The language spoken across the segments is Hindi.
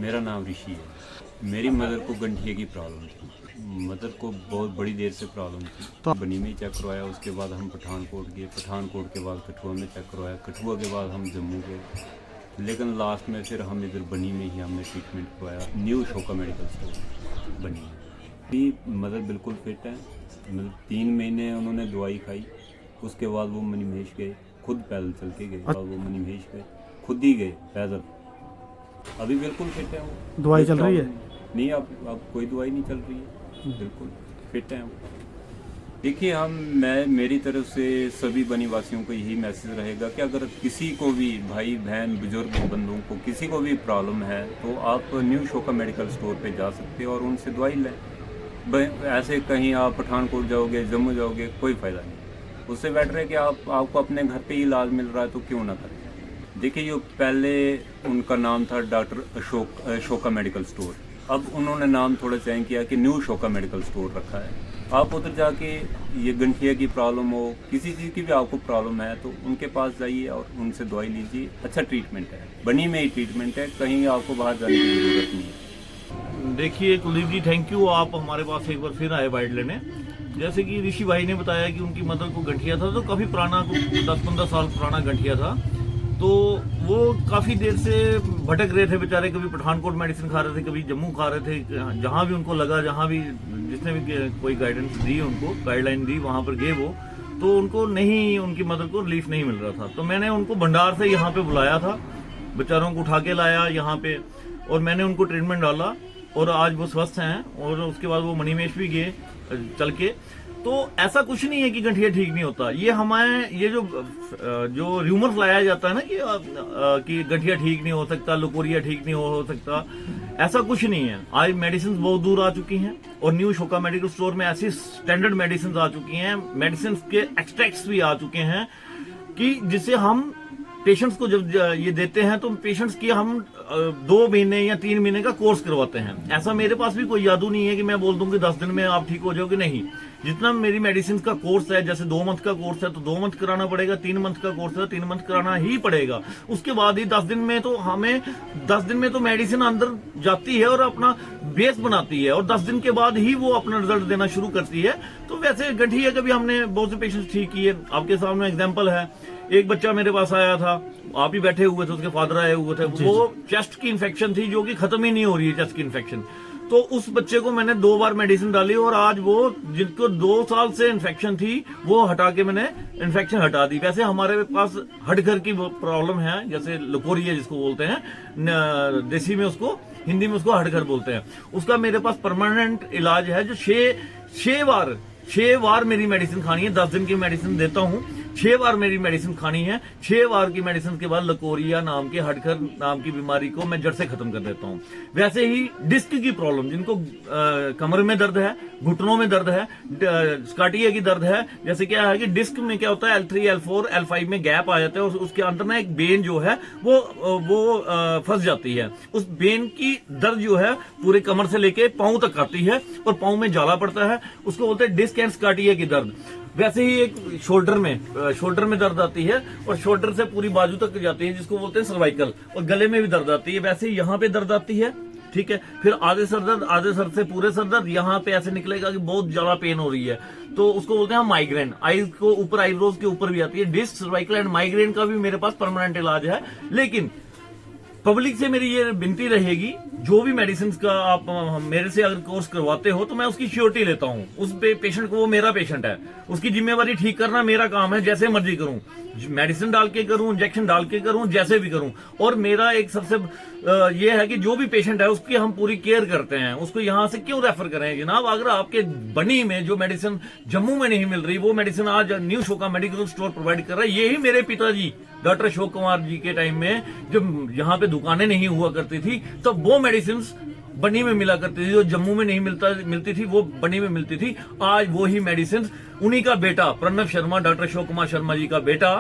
मेरा नाम ऋषि है। मेरी मदर को गंठिया की प्रॉब्लम थी। मदर को बहुत बड़ी देर से प्रॉब्लम थी। तो बनी में चेक करवाया, उसके बाद हम पठानकोट गए, पठानकोट के बाद कठुआ में चेक करवाया, कठुआ के बाद हम जम्मू गए, लेकिन लास्ट में फिर हम इधर बनी में ही हमने ट्रीटमेंट करवाया, न्यू शोका मेडिकल स्टोर बनी में। मदर बिल्कुल फिट है, मतलब 3 महीने उन्होंने दवाई खाई, उसके बाद वो मनीमहेश गए, खुद पैदल चल के गए, और वो मनीमहेश गए, खुद ही गए पैदल। अभी बिल्कुल फिट है वो। दवाई चल रही है? नहीं, अब कोई दवाई नहीं चल रही है, बिल्कुल फिट है वो। देखिए, मेरी तरफ से सभी बनी वासियों को यही मैसेज रहेगा कि अगर किसी को भी, भाई बहन बुजुर्ग बंदों को किसी को भी प्रॉब्लम है तो आप न्यू शोका मेडिकल स्टोर पे जा सकते हो और उनसे दवाई लें। ऐसे कहीं आप पठानकोट जाओगे, जम्मू जाओगे, कोई फ़ायदा नहीं। उससे बेटर है कि आपको अपने घर पे ही इलाज मिल रहा है तो क्यों ना करें। देखिए, जो पहले उनका नाम था डॉक्टर शोका मेडिकल स्टोर, अब उन्होंने नाम थोड़ा चेंज किया कि न्यू शोका मेडिकल स्टोर रखा है। आप उधर जाके ये गंठिया की प्रॉब्लम हो, किसी चीज़ की भी आपको प्रॉब्लम है तो उनके पास जाइए और उनसे दवाई लीजिए। अच्छा ट्रीटमेंट है, बनी में ही ट्रीटमेंट है, कहीं आपको बाहर जाने की जरूरत नहीं है। देखिए कुलदीप जी, थैंक यू, आप हमारे पास एक बार फिर आए बाइट लेने। जैसे कि ऋषि भाई ने बताया कि उनकी मदर को गंठिया था, तो काफ़ी पुराना, 10-15 साल पुराना गंठिया था। तो वो काफ़ी देर से भटक रहे थे बेचारे, कभी पठानकोट मेडिसिन खा रहे थे, कभी जम्मू खा रहे थे, जहाँ भी उनको लगा, जहाँ भी जिसने भी कोई गाइडेंस दी, उनको गाइडलाइन दी, वहाँ पर गए वो, तो उनको नहीं, उनकी मदर को रिलीफ नहीं मिल रहा था। तो मैंने उनको भंडार से यहाँ पे बुलाया था, बेचारों को उठा के लाया यहाँ पे, और मैंने उनको ट्रीटमेंट डाला और आज वो स्वस्थ हैं। और उसके बाद वो मणिमहेश भी गए चल के। तो ऐसा कुछ नहीं है कि गंठिया ठीक नहीं होता। ये हमारे ये जो र्यूमर फैलाया जाता है ना कि गंठिया ठीक नहीं हो सकता, लकोरिया ठीक नहीं हो सकता, ऐसा कुछ नहीं है। आज मेडिसिन बहुत दूर आ चुकी हैं और न्यू शोका मेडिकल स्टोर में ऐसी स्टैंडर्ड मेडिसिन आ चुकी हैं, मेडिसिन के एक्सट्रैक्ट्स भी आ चुके हैं कि जिसे हम पेशेंट्स को जब ये देते हैं तो पेशेंट्स की हम 2 महीने या 3 महीने का कोर्स करवाते हैं। ऐसा मेरे पास भी कोई जादू नहीं है कि मैं बोल दूं कि 10 दिन में आप ठीक हो जाओगे, नहीं। जितना मेरी मेडिसिन का कोर्स है, जैसे 2 मंथ का कोर्स है तो 2 मंथ कराना पड़ेगा, 3 मंथ का कोर्स है 3 मंथ कराना ही पड़ेगा। उसके बाद ही 10 दिन में तो हमें 10 दिन में तो मेडिसिन अंदर जाती है और अपना बेस बनाती है, और 10 दिन के बाद ही वो अपना रिजल्ट देना शुरू करती है। तो वैसे गंठिया का भी हमने बहुत से पेशेंट्स ठीक किए। आपके सामने एग्जाम्पल है, एक बच्चा मेरे पास आया था, आप ही बैठे हुए थे, उसके फादर आए हुए थे, वो चेस्ट की इन्फेक्शन थी जो कि खत्म ही नहीं हो रही है, चेस्ट की इन्फेक्शन। तो उस बच्चे को मैंने 2 बार मेडिसिन डाली और आज वो, जिनको 2 साल से इन्फेक्शन थी, वो हटा के मैंने इन्फेक्शन हटा दी। वैसे हमारे पास हड्डघर की प्रॉब्लम है, जैसे लकोरिया जिसको बोलते हैं, देसी में उसको, हिंदी में उसको हड्डघर बोलते हैं, उसका मेरे पास परमानेंट इलाज है, जो 6 बार मेरी मेडिसिन खानी है। 10 दिन की मेडिसिन देता हूँ, 6 बार मेरी मेडिसिन खानी है। 6 बार की मेडिसिन के बाद लकोरिया नाम के, हड्डघर नाम की बीमारी को मैं जड़ से खत्म कर देता हूँ। वैसे ही डिस्क की प्रॉब्लम, जिनको कमर में दर्द है, घुटनों में दर्द है, स्काटिया की दर्द है, जैसे क्या है कि डिस्क में क्या होता है, L3, L4, L5 में गैप आ जाता है और उसके अंदर ना एक बेन जो है वो फंस जाती है। उस बेन की दर्द जो है पूरे कमर से लेके पांव तक आती है और पांव में जाला पड़ता है, उसको बोलते हैं डिस्क एंड स्काटिया की दर्द। वैसे ही एक शोल्डर में दर्द आती है और शोल्डर से पूरी बाजू तक जाती है, जिसको बोलते हैं सर्वाइकल, और गले में भी दर्द आती है। वैसे ही यहाँ पे दर्द आती है, ठीक है। फिर आधे सर से पूरे सर दर्द, यहाँ पे ऐसे निकलेगा कि बहुत ज्यादा पेन हो रही है, तो उसको बोलते हैं माइग्रेन। आईज को ऊपर, आईब्रोज के ऊपर भी आती है। डिस्क, सर्वाइकल एंड माइग्रेन का भी मेरे पास परमानेंट इलाज है। लेकिन पब्लिक से मेरी ये विनती रहेगी, जो भी मेडिसिन का आप मेरे से अगर कोर्स करवाते हो तो मैं उसकी श्योरिटी लेता हूँ। उस पेशेंट को, वो मेरा पेशेंट है, उसकी जिम्मेवारी ठीक करना मेरा काम है। जैसे मर्जी करूं, मेडिसिन डाल के करूं, इंजेक्शन डाल के करूं, जैसे भी करूं। और मेरा एक सबसे ये है कि जो भी पेशेंट है उसकी हम पूरी केयर करते हैं। उसको यहाँ से क्यों रेफर करें जनाब? अगर आपके बनी में जो मेडिसिन जम्मू में नहीं मिल रही, वो मेडिसिन आज न्यू शोका मेडिकल स्टोर प्रोवाइड कर रहा है। यही मेरे पिताजी डॉक्टर अशोक कुमार जी के टाइम में, जब यहाँ पे दुकानें नहीं हुआ करती थी, तो वो मेडिसिन बनी में मिला करती थी, जो जम्मू में नहीं मिलती थी, वो बनी में मिलती थी। आज वो ही मेडिसिन उन्हीं का बेटा प्रणव शर्मा, डॉक्टर अशोक कुमार शर्मा जी का बेटा,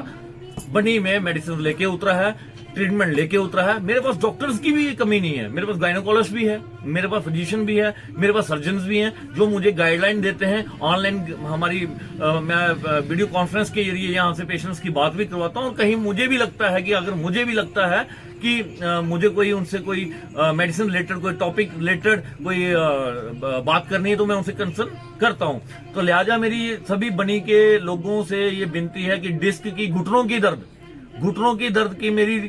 बनी में मेडिसिन लेके उतरा है, ट्रीटमेंट लेके उतरा है। मेरे पास डॉक्टर्स की भी कमी नहीं है, मेरे पास गायनोकोलॉजिस्ट भी है, मेरे पास फिजिशियन भी है, मेरे पास सर्जन्स भी हैं, जो मुझे गाइडलाइन देते हैं। ऑनलाइन हमारी मैं वीडियो कॉन्फ्रेंस के जरिए यहाँ से पेशेंट्स की बात भी करवाता हूँ। और कहीं मुझे भी लगता है कि, अगर मुझे भी लगता है कि मुझे कोई उनसे कोई मेडिसिन रिलेटेड कोई टॉपिक रिलेटेड कोई बात करनी है तो मैं उनसे कंसर्न करता हूं। तो लिहाजा मेरी सभी बनी के लोगों से ये विनती है कि डिस्क की घुटनों की दर्द की मेरी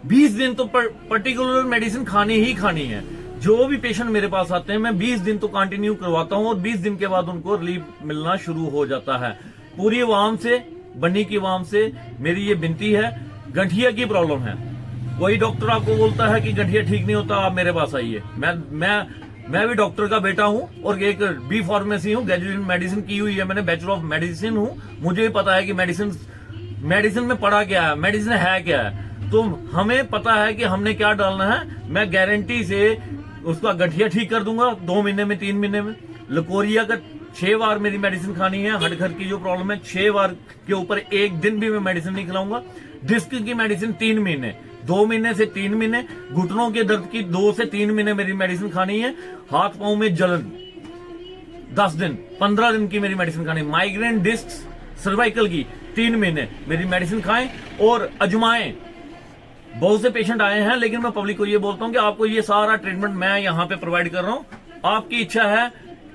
20 दिन तो पर्टिकुलर मेडिसिन खानी ही खानी है। जो भी पेशेंट मेरे पास आते हैं मैं 20 दिन तो कंटिन्यू करवाता हूं और 20 दिन के बाद उनको रिलीफ मिलना शुरू हो जाता है। पूरी अवाम से, बनी की अवाम से मेरी ये विनती है, गठिया की प्रॉब्लम है, कोई डॉक्टर आपको बोलता है कि गठिया ठीक नहीं होता, आप मेरे पास आइए। मैं भी डॉक्टर का बेटा हूं और एक बी फार्मेसी हूं, ग्रेजुएशन मेडिसिन की हुई है मैंने, बैचलर ऑफ मेडिसिन हूं। मुझे भी पता है कि मेडिसिन में पढ़ा क्या है, मेडिसिन है क्या है, तो हमें पता है कि हमने क्या डालना है। मैं गारंटी से उसका गठिया ठीक कर दूंगा 2 महीने में, 3 महीने में। लकोरिया का 6 बार मेरी मेडिसिन खानी है, हड्डी की जो प्रॉब्लम है 6 बार के ऊपर एक दिन भी मैं मेडिसिन नहीं खिलाऊंगा। डिस्क की मेडिसिन 3 महीने, 2 महीने से 3 महीने, घुटनों के दर्द की 2 से 3 महीने मेरी मेडिसिन खानी है। हाथ पांव में जलन 10 दिन, 15 दिन की मेरी मेडिसिन खानी है। माइग्रेन, डिस्क, सर्वाइकल की 3 महीने मेरी मेडिसिन खाएं और अजमाएं। बहुत से पेशेंट आए हैं, लेकिन मैं पब्लिक को ये बोलता हूं कि आपको ये सारा ट्रीटमेंट मैं यहां पे प्रोवाइड कर रहा हूं। आपकी इच्छा है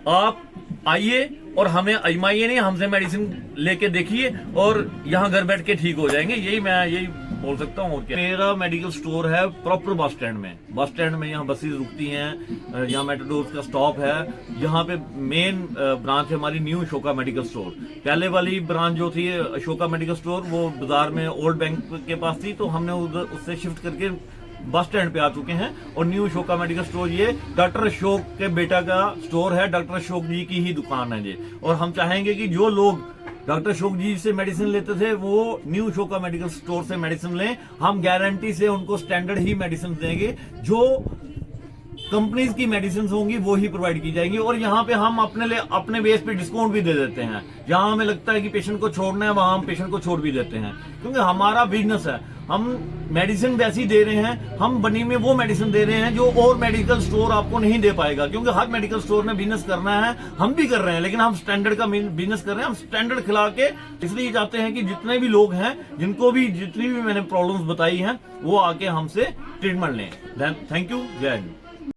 आप आइए और हमें अजमाइए नहीं, हमसे मेडिसिन लेके देखिए और यहां घर बैठ के ठीक हो जाएंगे। यही बोल सकता हूं। और क्या, मेरा मेडिकल स्टोर है प्रॉपर बस स्टैंड में यहाँ बसेस रुकती हैं, यहाँ मेट्रोडोर का स्टॉप है। यहाँ पे मेन ब्रांच है हमारी न्यू अशोका मेडिकल स्टोर। पहले वाली ब्रांच जो थी अशोका मेडिकल स्टोर वो बाजार में ओल्ड बैंक के पास थी, तो हमने उधर उससे शिफ्ट करके बस स्टैंड पे आ चुके हैं। और न्यू अशोका मेडिकल स्टोर ये डॉक्टर अशोक के बेटा का स्टोर है, डॉक्टर अशोक जी की ही दुकान है ये। और हम चाहेंगे कि जो लोग डॉक्टर अशोक जी से मेडिसिन लेते थे वो न्यू अशोका मेडिकल स्टोर से मेडिसिन लें। हम गारंटी से उनको स्टैंडर्ड ही मेडिसिन देंगे, जो कंपनीज की मेडिसिन होंगी वो ही प्रोवाइड की जाएंगी। और यहाँ पे हम अपने बेस पे डिस्काउंट भी दे देते हैं। जहां हमें लगता है कि पेशेंट को छोड़ना है वहां हम पेशेंट को छोड़ भी देते हैं, क्योंकि हमारा बिजनेस है। हम मेडिसिन वैसी दे रहे हैं, हम बनी में वो मेडिसिन दे रहे हैं जो और मेडिकल स्टोर आपको नहीं दे पाएगा, क्योंकि हर मेडिकल स्टोर में बिजनेस करना है, हम भी कर रहे हैं, लेकिन हम स्टैंडर्ड का बिजनेस कर रहे हैं। हम स्टैंडर्ड खिला के इसलिए चाहते हैं कि जितने भी लोग हैं, जितनी भी मैंने प्रॉब्लम्स बताई हैं, वो आके हमसे ट्रीटमेंट लें। थैंक यू, जय हिंद।